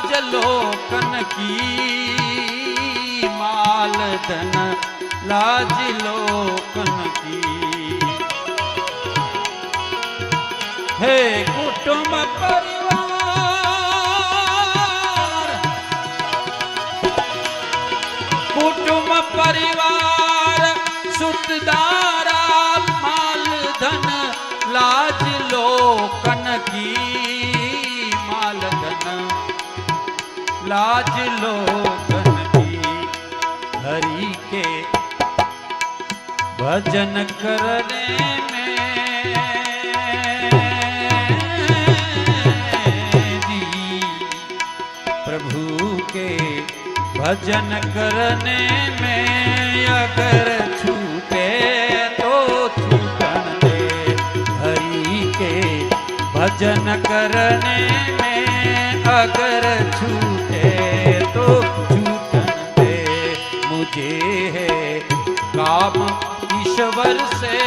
लाज लोकन की, माल धन लाज लोकन की। हे कुटुंब परिवार, कुटुंब परिवार सुतदारा, माल धन लाज लोकन की, माल धन लाज लोकन की। हरि के भजन करने में जी, प्रभु के भजन करने में अगर छूटे तो छूटन दे। हरि के भजन करने में अगर छूटे तो छूटन दे। मुझे है काम ईश्वर से,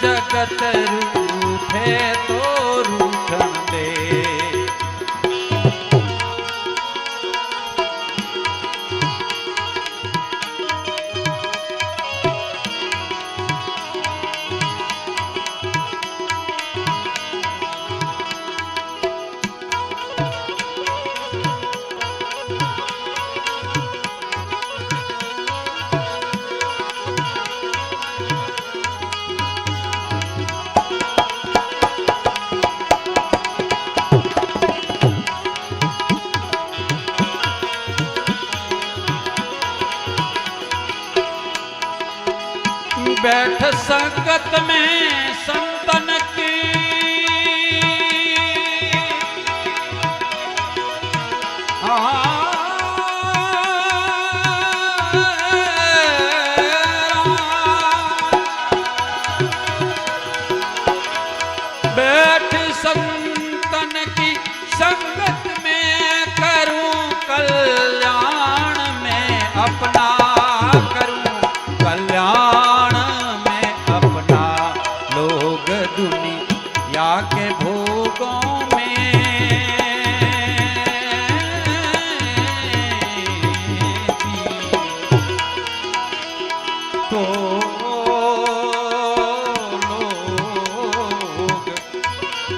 जगत रूठे तो रूठन दे। बैठ संगत में संतन की, बैठ संतन की संगत में करूं कल्याण में अपना, करूं कल्याण दुनिया के भोगों में। तो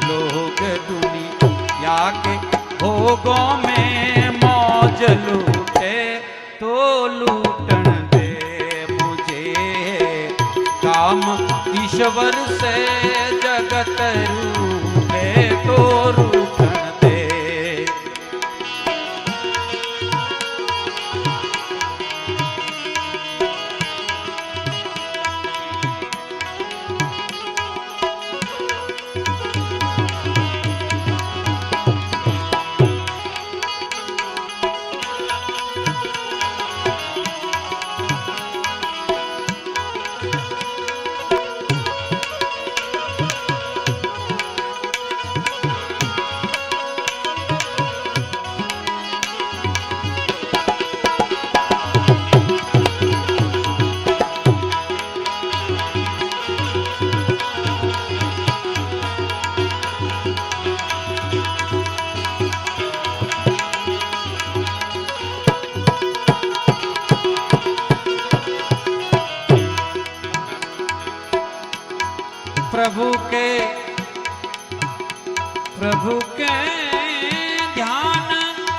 लोग दुनिया के भोगों में मौज लूटे तो लूटन दे। मुझे काम ईश्वर से, जगत रूठे तो रूठन दे। प्रभु के ध्यान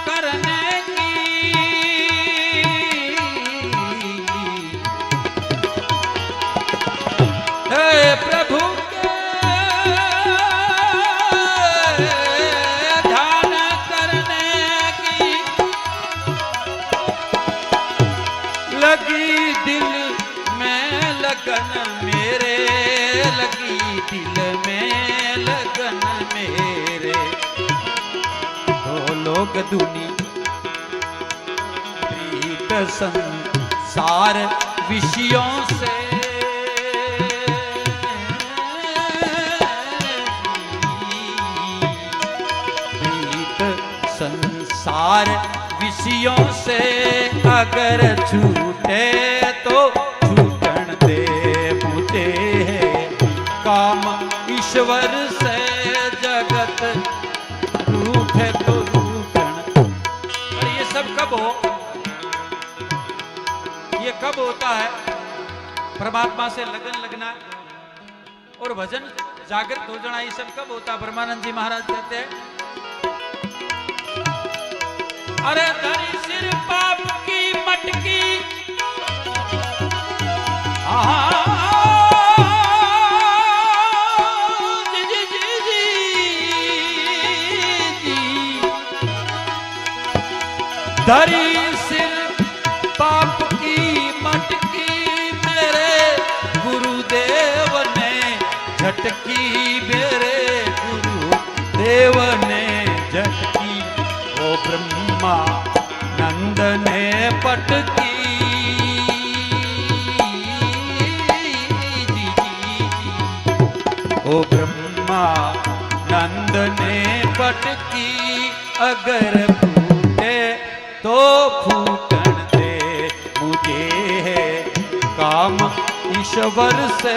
करने की, हे प्रभु के ध्यान करने की लगी दिल में लगन मेरे, लगी दिल में लगन मेरे। तो लोग दुनिया प्रीत संसार विषयों से, प्रीत संसार विषयों से अगर छूटे तो छूटन दे। मुझे काम ईश्वर से, जगत रूठे तो रूठन कब हो, ये कब होता है? परमात्मा से लगन लगना और भजन जागृत हो जाना, ये सब कब होता है? ब्रह्मानंद जी महाराज कहते हैं, अरे धरी सिर पाप की मटकी, धरी सिर पाप की मटकी, मेरे गुरुदेव ने झटकी, मेरे गुरुदेव ने झटकी, ओ ब्रह्मा नंद ने पटकी, ओ ब्रह्मा नंद ने पटकी, अगर फूटे तो फूटन दे मुझे, है काम ईश्वर से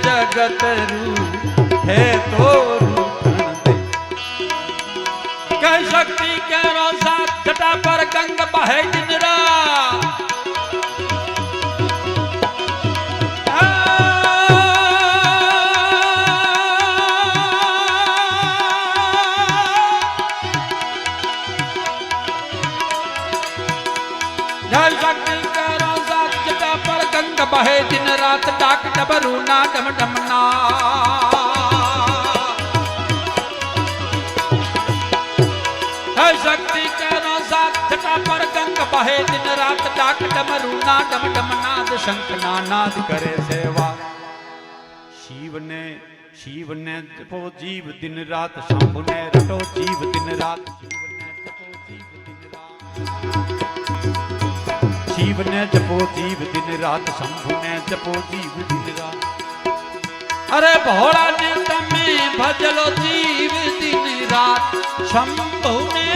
जगत रू है तो रूठन दे। कह शक्ति के रोसा जटा पर गंग बहे दिन रात, बहे दिन रात, डाक डबरू ना डम डमना, है शक्ति के साथ छटा पर गंग बहे दिन रात, डाक डमरू ना डम डमनाद, शंख नाद करे सेवा। शिव ने जपो जीव दिन रात, शंभु ने रटो जीव दिन रात, शिव ने जपो जीव दिन रात, शंभु ने जपो जीव दिन रात, अरे भोला ने तमें भजलो जीव दिन रात, शंभु ने